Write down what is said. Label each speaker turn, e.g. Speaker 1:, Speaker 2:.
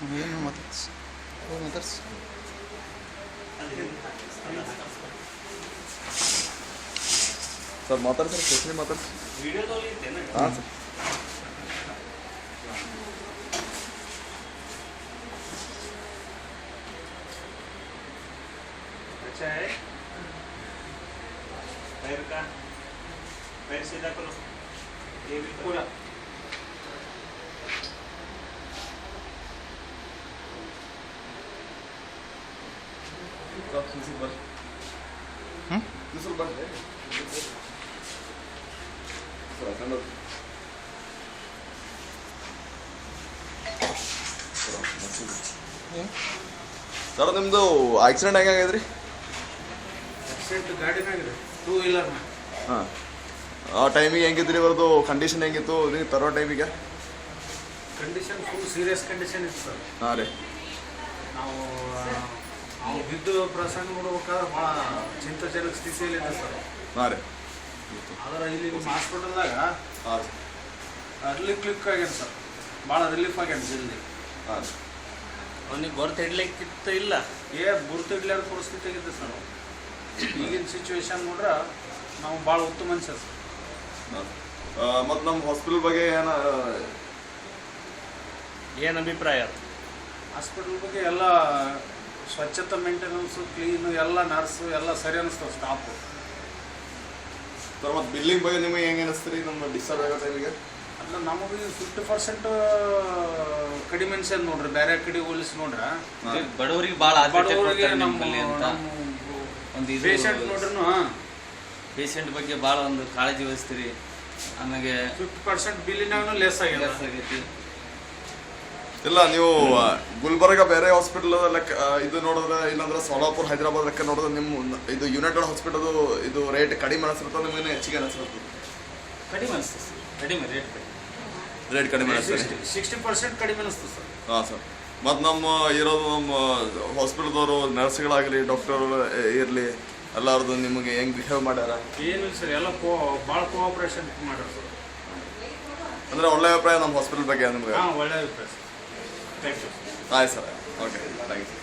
Speaker 1: ಏನು ಮಾತಾಡ್ಸಿ ಮಾತಾಡ್ಸಿ
Speaker 2: sir ಮಾತಾಡ್ಸಿ sir specially ಮಾತಾಡ್ಸಿ ಹಾಂ sir
Speaker 3: अच्छा है पैर का पैर सीधा करो ये भी पूरा
Speaker 2: ಸರ್ ನಿಮ್ಮದು ಆಕ್ಸಿಡೆಂಟ್ ಹೆಂಗಾಗ್ಯದ್ರಿ?
Speaker 1: ಆಕ್ಸಿಡೆಂಟ್ ಗಾಡಿನಾಗಿದೆ, 2 ವೀಲರ್.
Speaker 2: ಹಾಂ, ಆ ಟೈಮಿಗೆ ಹೆಂಗಿದ್ರಿ? ಇವ್ರದ್ದು ಕಂಡೀಷನ್ ಹೆಂಗಿತ್ತು ನೀವು ತರೋ ಟೈಮಿಗೆ?
Speaker 1: ಕಂಡೀಷನ್ ಫುಲ್ ಸೀರಿಯಸ್ ಕಂಡೀಷನ್ ಇತ್ತು ಸರ್.
Speaker 2: ಹಾಂ ರೀ.
Speaker 1: ನಾವು ಬಿದ್ದು ಪ್ರಸಂಗ ನೋಡ್ಬೇಕಾದ್ರೆ ಭಾಳ ಚಿಂತಾಜನಕ ಸ್ಥಿತಿಯಲ್ಲಿ ಇದೆ ಸರ್.
Speaker 2: ಹಾಂ ರೀ.
Speaker 1: ಆದರೆ ಇಲ್ಲಿ ನಿಮ್ಮ ಹಾಸ್ಪಿಟಲ್ದಾಗ
Speaker 2: ಹಾಂ ರೀ.
Speaker 1: ಕ್ಲಿಕ್ ಆಗ್ಯಾನ ಸರ್, ಭಾಳ ರಿಲೀಫ್ ಆಗ್ಯಾನ ಜಲ್ದಿ.
Speaker 2: ಹಾಂ ರೀ.
Speaker 3: ಅವನಿಗೆ ಗೊತ್ತಿಡ್ಲಿಕ್ಕಿತ್ತು ಇಲ್ಲ,
Speaker 1: ಗುರುತಿಡ್ಲಾರ ಪರಿಸ್ಥಿತಿ ಆಗಿದೆ ಸರ್. ಈಗಿನ ಸಿಚುವೇಶನ್ ನೋಡ್ರೆ ನಾವು ಭಾಳ ಉತ್ತಮ ಮನುಷ್ಯ ಸರ್.
Speaker 2: ಮತ್ತು ನಮ್ಮ ಹಾಸ್ಪಿಟಲ್ ಬಗ್ಗೆ
Speaker 3: ಏನು ಅಭಿಪ್ರಾಯ?
Speaker 1: ಹಾಸ್ಪಿಟಲ್ ಬಗ್ಗೆ ಎಲ್ಲ ಸ್ವಚ್ಛತೆ, ಮೇಂಟೆನೆನ್ಸು, ಕ್ಲೀನು, ಎಲ್ಲ ನರ್ಸು ಎಲ್ಲ ಸರಿ ಅನ್ನಿಸ್ತವೆ ಸ್ಟಾಫು.
Speaker 2: ಸರ್ ಮತ್ತು ಬಿಲ್ಲಿಂಗ್ ಬಗ್ಗೆ ನಿಮಗೆ ಹೆಂಗೆ ಅನಿಸ್ತೀರಿ ನಮ್ಮ ಡಿಸ್ಚಾರ್ಜ್ ಆಗೋ ಟೈಮಿಗೆ?
Speaker 1: ಅಲ್ಲ, ನಮಗೆ 50% ಕಡಿಮೆ ಅನ್ಸದ್ ನೋಡ್ರಿ, ಬೇರೆ ಕಡೆ ಹೋಲಿಸಿ ನೋಡ್ರೆ.
Speaker 3: ಬಡವರಿಗೆ ಭಾಳ
Speaker 1: ಬಡವರಿಗೆ ನಮ್ಮ
Speaker 3: ಒಂದು
Speaker 1: ಪೇಷಂಟ್ ನೋಡ್ರಿ,
Speaker 3: ಪೇಷಂಟ್ ಬಗ್ಗೆ ಭಾಳ ಒಂದು ಕಾಳಜಿ ವಹಿಸ್ತೀರಿ. ಆಮೇಲೆ
Speaker 1: 50% ಬಿಲ್ಲಿನಾಗೂ ಲೆಸ್
Speaker 3: ಆಗೈತಿ.
Speaker 2: ಇಲ್ಲ, ನೀವು ಗುಲ್ಬರ್ಗ ಬೇರೆ ಹಾಸ್ಪಿಟಲ್ ಲೆಕ್ಕ ಇದು ನೋಡಿದ್ರೆ, ಇಲ್ಲಾಂದ್ರೆ ಸೋಲಾಪುರ, ಹೈದರಾಬಾದ್ ಲೆಕ್ಕ ನೋಡಿದ್ರೆ ನಿಮ್ಮ ಇದು ಯುನೈಟೆಡ್ ಹಾಸ್ಪಿಟಲ್ ಇದು ರೇಟ್ ಕಡಿಮೆ ಅನಿಸ್ಬಿಡ್ತದೆ, ನಿಮಗೆ ಹೆಚ್ಚಿಗೆ ಅನಿಸ್ಬಿಡ್ತದೆ?
Speaker 3: ಕಡಿಮೆ ಅನಿಸ್ತದೆ, ಕಡಿಮೆ
Speaker 2: ರೇಟ್ ಕಡಿಮೆ ಅನಿಸ್ತದೆ.
Speaker 1: 60% ಕಡಿಮೆ ಅನಿಸ್ತದೆ ಸರ್.
Speaker 2: ಹಾಂ ಸರ್. ಮತ್ತು ನಮ್ಮ ಇರೋದು ನಮ್ಮ ಹಾಸ್ಪಿಟಲ್ದವರು ನರ್ಸ್ಗಳಾಗಲಿ, ಡಾಕ್ಟರ್ ಇರಲಿ, ಎಲ್ಲರದು ನಿಮಗೆ ಹೆಂಗೆ ಬಿಹೇವ್ ಮಾಡ್ಯಾರ?
Speaker 1: ಏನಿಲ್ಲ ಸರ್, ಎಲ್ಲ ಭಾಳ ಕೋಆಪ್ರೇಷನ್ ಮಾಡ್ಯಾರ ಸರ್.
Speaker 2: ಅಂದರೆ ಒಳ್ಳೆಯ ಅಭಿಪ್ರಾಯ ನಮ್ಮ ಹಾಸ್ಪಿಟಲ್ ಬಗ್ಗೆ ನಿಮ್ಗೆ?
Speaker 1: ಹಾಂ, ಒಳ್ಳೆಯ ಅಭಿಪ್ರಾಯ ಸರ್. Thank you.
Speaker 2: ಆಯ್ತು ಸರ್, ಓಕೆ, ಥ್ಯಾಂಕ್ ಯು.